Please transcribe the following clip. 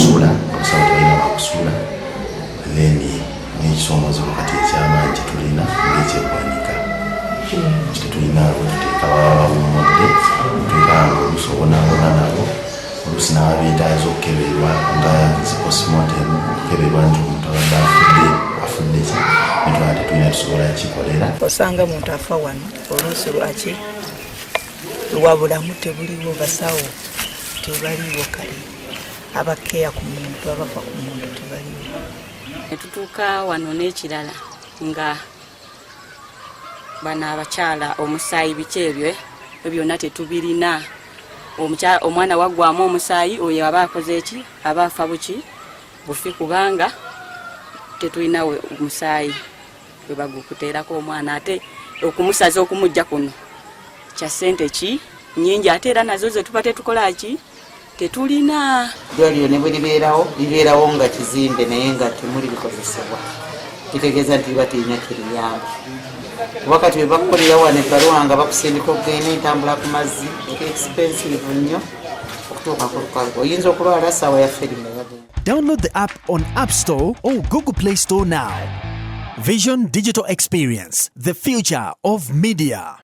bakusula abasawo tebalina bakusula then n'ekisoomoozebwa kati ekyamaanyi tetulina ng'ekyeggwanika tetulina wetuteeka baba bawummudde tuteekanga oluusi obonaabona nabo oluusi n'ababinta ayinza okukeberwa nga zipostmortem okukeberwa nti omuntu abadde afudde ki netwala tetulina tusobola kikolera. Osanga muntu afa wano oluusi lwaki lwabulamu tebuliwo, basawo tebaliwo, kale abakeya ku muntu abafa ku muntu tebaliwo. Netutuuka wano n'ekirala nga bano abakyala omusaayi biki ebyo byonna tetubirina. Omwana waggwamu omusaayi oyo aba akoze eki, aba afa buki bufi, kubanga tetulina omusaayi bwe bagukuteerako omwana, ate okumusaza okumujja kuno kya ssente ki nnyingi, ate era nazo ze tuba tetukola ki tetulina. Eddwaliro ne bwe libeerawo nga kizimbe naye nga temuli bikozesebwa, kitegeeza nti liba tirina kiriyamba. Wakati we bakukolera wano ebbaluwa nga bakusindika okugenda entambula ku mazzi expensive nnyo okutuuka ku lukalu, oyinza okulwala ssaawa yaffe rimwe bagenda. Download the app on App Store or Google Play Store now. Vision Digital Experience, the future of media.